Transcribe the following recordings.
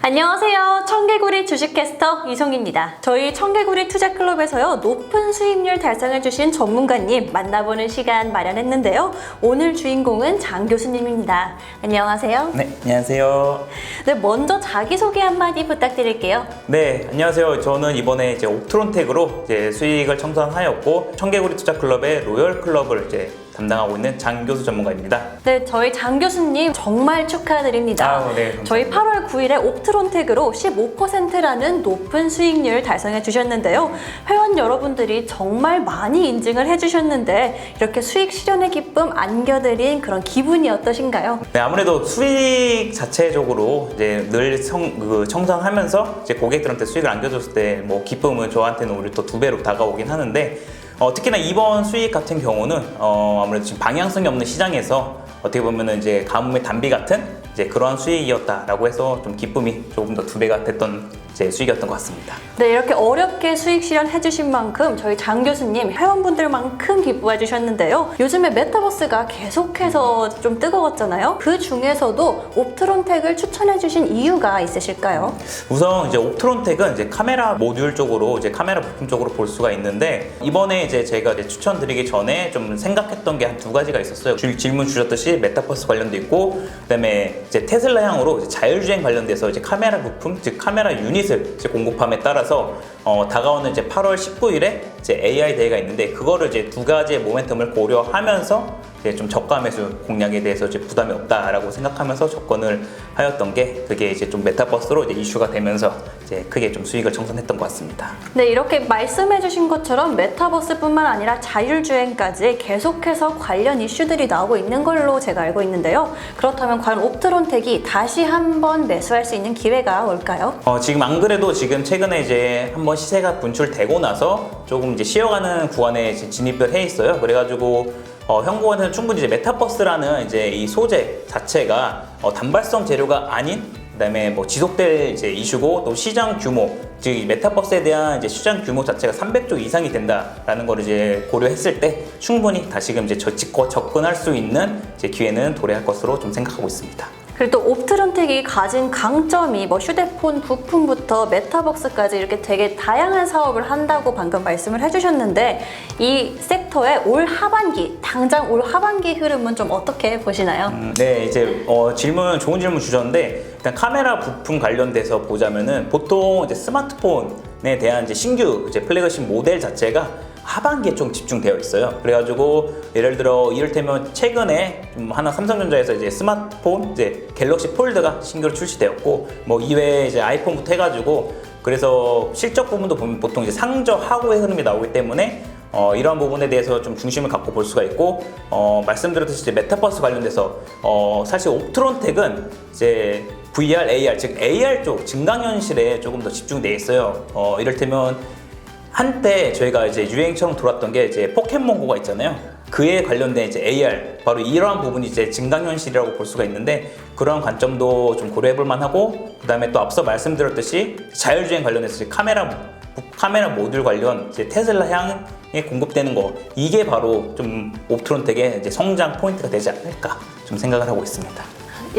안녕하세요. 청개구리 주식캐스터 이송입니다. 저희 청개구리 투자클럽에서요, 높은 수익률 달성해주신 전문가님 만나보는 시간 마련했는데요. 오늘 주인공은 장 교수님입니다. 안녕하세요. 네, 안녕하세요. 네, 먼저 자기소개 한마디 부탁드릴게요. 네, 안녕하세요. 저는 이번에 옵트론텍으로 수익을 청산하였고, 청개구리 투자클럽의 로열 클럽을 담당하고 있는 장 교수 전문가입니다. 네, 저희 장 교수님 정말 축하드립니다. 네, 감사합니다. 저희 8월 9일에 옵트론텍으로 15%라는 높은 수익률 달성해 주셨는데요. 회원 여러분들이 정말 많이 인증을 해주셨는데 이렇게 수익 실현의 기쁨 안겨드린 그런 기분이 어떠신가요? 네, 아무래도 수익 자체적으로 늘 청산하면서 고객들한테 수익을 안겨줬을 때 기쁨은 저한테는 오히려 또 2배로 다가오긴 하는데, 특히나 이번 수익 같은 경우는 아무래도 지금 방향성이 없는 시장에서 어떻게 보면은 가뭄의 단비 같은 그러한 수익이었다라고 해서 좀 기쁨이 조금 더 2배가 됐던 수익이었던 것 같습니다. 네, 이렇게 어렵게 수익 실현해 주신 만큼 저희 장 교수님 회원분들만큼 기뻐해 주셨는데요. 요즘에 메타버스가 계속해서 좀 뜨거웠잖아요. 그 중에서도 옵트론텍을 추천해 주신 이유가 있으실까요? 우선 옵트론텍은 카메라 모듈 쪽으로 카메라 부품 쪽으로 볼 수가 있는데, 이번에 제가 추천드리기 전에 좀 생각했던 게 한 2가지가 있었어요. 질문 주셨듯이 메타버스 관련도 있고, 그다음에 테슬라향으로 자율주행 관련돼서 카메라 부품, 즉 카메라 유닛을 공급함에 따라서 다가오는 8월 19일에 AI 대회가 있는데, 그거를 2가지의 모멘텀을 고려하면서 좀 저가 매수 공략에 대해서 부담이 없다라고 생각하면서 접근을 하였던 게, 그게 좀 메타버스로 이슈가 되면서 크게 좀 수익을 청산했던 것 같습니다. 네, 이렇게 말씀해주신 것처럼 메타버스뿐만 아니라 자율주행까지 계속해서 관련 이슈들이 나오고 있는 걸로 제가 알고 있는데요. 그렇다면 과연 옵트론텍이 다시 한번 매수할 수 있는 기회가 올까요? 지금 안 그래도 지금 최근에 한번 시세가 분출되고 나서 조금 쉬어가는 구간에 진입을 해 있어요. 그래가지고 현고원에서는 충분히 메타버스라는 이 소재 자체가 단발성 재료가 아닌, 그다음에 지속될 이슈고, 또 시장 규모, 즉 메타버스에 대한 시장 규모 자체가 300조 이상이 된다라는 걸 고려했을 때 충분히 다시금 접근할 수 있는 기회는 도래할 것으로 좀 생각하고 있습니다. 그리고 또 옵트론텍이 가진 강점이 휴대폰 부품부터 메타버스까지 이렇게 되게 다양한 사업을 한다고 방금 말씀을 해주셨는데, 이 섹터의 올 하반기, 당장 올 하반기 흐름은 좀 어떻게 보시나요? 네, 좋은 질문 주셨는데, 일단 카메라 부품 관련돼서 보자면은 보통 스마트폰에 대한 신규 플래그십 모델 자체가 하반기에 좀 집중되어 있어요. 그래가지고 예를 들어 이를테면 최근에 하나 삼성전자에서 스마트폰 갤럭시 폴드가 신규로 출시되었고, 이외에 아이폰부터 해가지고, 그래서 실적 부분도 보면 보통 상저하고의 흐름이 나오기 때문에 이러한 부분에 대해서 좀 중심을 갖고 볼 수가 있고, 말씀드렸듯이 메타버스 관련돼서 사실 옵트론텍은 VR, AR, 즉 AR 쪽 증강현실에 조금 더 집중되어 있어요. 이를테면 한때 저희가 유행처럼 돌았던 게 포켓몬고가 있잖아요. 그에 관련된 AR, 바로 이러한 부분이 증강현실이라고 볼 수가 있는데, 그러한 관점도 좀 고려해볼 만하고, 그 다음에 또 앞서 말씀드렸듯이 자율주행 관련해서 카메라 모듈 관련 테슬라 향에 공급되는 거, 이게 바로 좀 옵트론텍의 성장 포인트가 되지 않을까 좀 생각을 하고 있습니다.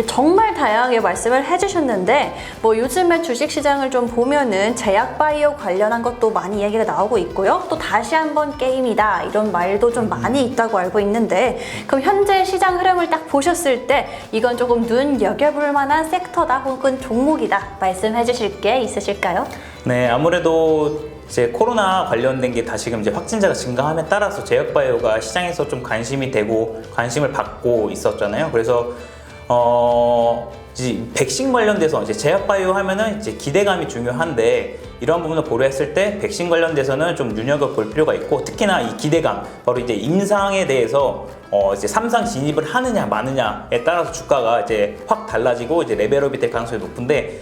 정말 다양하게 말씀을 해주셨는데, 요즘에 주식시장을 좀 보면은 제약바이오 관련한 것도 많이 얘기가 나오고 있고요. 또 다시 한번 게임이다, 이런 말도 좀 많이 있다고 알고 있는데, 그럼 현재 시장 흐름을 딱 보셨을 때 이건 조금 눈여겨볼 만한 섹터다 혹은 종목이다 말씀해 주실 게 있으실까요? 네, 아무래도 코로나 관련된 게 다시금 확진자가 증가함에 따라서 제약바이오가 시장에서 좀 관심이 되고 관심을 받고 있었잖아요. 그래서 백신 관련돼서 제약바이오 하면은 기대감이 중요한데, 이런 부분을 고려했을 때 백신 관련돼서는 좀 눈여겨볼 필요가 있고, 특히나 이 기대감, 바로 임상에 대해서 3상 진입을 하느냐 마느냐에 따라서 주가가 확 달라지고 레벨업이 될 가능성이 높은데,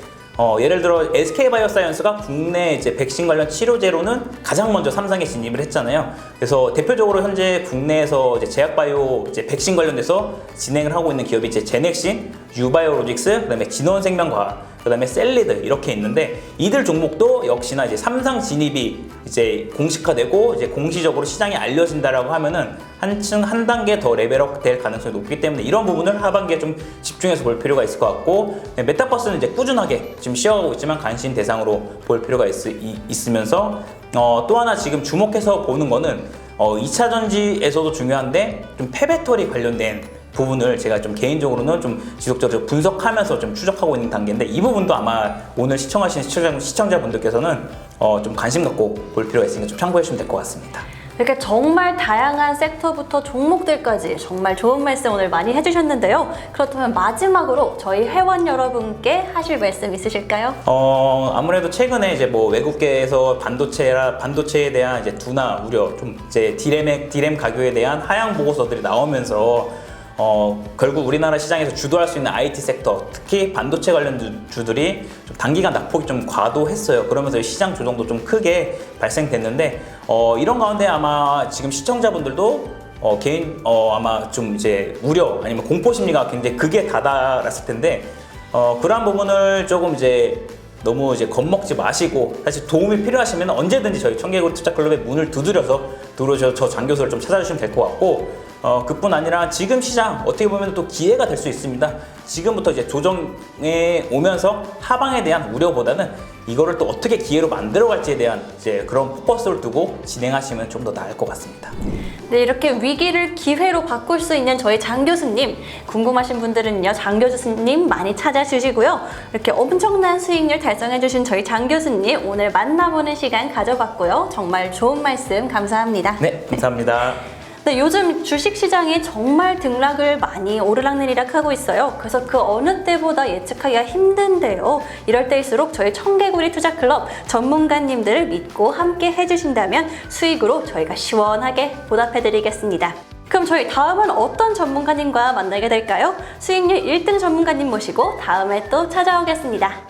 예를 들어 SK바이오사이언스가 국내 백신 관련 치료제로는 가장 먼저 3상에 진입을 했잖아요. 그래서 대표적으로 현재 국내에서 제약바이오 백신 관련돼서 진행을 하고 있는 기업이 제넥신, 유바이오로직스, 그다음에 진원생명과학, 그다음에 셀리드 이렇게 있는데, 이들 종목도 역시나 3상 진입이 공식화되고 공시적으로 시장에 알려진다라고 하면은 한층 한 단계 더 레벨업 될 가능성이 높기 때문에 이런 부분을 하반기에 좀 집중해서 볼 필요가 있을 것 같고, 메타버스는 이제 꾸준하게 지금 쉬어가고 있지만 관심 대상으로 볼 필요가 있으면서 또 하나 지금 주목해서 보는 거는 2차 전지에서도 중요한데 좀 폐배터리 관련된 부분을 제가 좀 개인적으로는 좀 지속적으로 분석하면서 좀 추적하고 있는 단계인데, 이 부분도 아마 오늘 시청하시는 시청자분들께서는 좀 관심 갖고 볼 필요가 있으니까 좀 참고해 주시면 될 것 같습니다. 이렇게 정말 다양한 섹터부터 종목들까지 정말 좋은 말씀 오늘 많이 해주셨는데요. 그렇다면 마지막으로 저희 회원 여러분께 하실 말씀 있으실까요? 아무래도 최근에 이제 뭐 외국계에서 반도체에 대한 이제 둔화 우려, 좀 이제 디램 가격에 대한 하향 보고서들이 나오면서 결국 우리나라 시장에서 주도할 수 있는 IT 섹터, 특히 반도체 관련 주들이 좀 단기간 낙폭이 좀 과도했어요. 그러면서 시장 조정도 좀 크게 발생됐는데, 이런 가운데 아마 지금 시청자분들도 아마 좀 이제 우려 아니면 공포 심리가 굉장히 극에 다다랐을 텐데, 그러한 부분을 조금 이제 너무 이제 겁먹지 마시고, 사실 도움이 필요하시면 언제든지 저희 청개구리 투자클럽의 문을 두드려서 들어오셔서 저 장 교수를 좀 찾아주시면 될 것 같고, 그뿐 아니라 지금 시장 어떻게 보면 또 기회가 될 수 있습니다. 지금부터 이제 조정에 오면서 하방에 대한 우려보다는 이거를 또 어떻게 기회로 만들어갈지에 대한 이제 그런 포커스를 두고 진행하시면 좀 더 나을 것 같습니다. 네, 이렇게 위기를 기회로 바꿀 수 있는 저희 장 교수님, 궁금하신 분들은요, 장 교수님 많이 찾아주시고요. 이렇게 엄청난 수익률 달성해주신 저희 장 교수님 오늘 만나보는 시간 가져봤고요. 정말 좋은 말씀 감사합니다. 네, 감사합니다. 네, 요즘 주식시장이 정말 등락을 많이 오르락내리락 하고 있어요. 그래서 그 어느 때보다 예측하기가 힘든데요. 이럴 때일수록 저희 청개구리 투자클럽 전문가님들을 믿고 함께 해주신다면 수익으로 저희가 시원하게 보답해드리겠습니다. 그럼 저희 다음은 어떤 전문가님과 만나게 될까요? 수익률 1등 전문가님 모시고 다음에 또 찾아오겠습니다.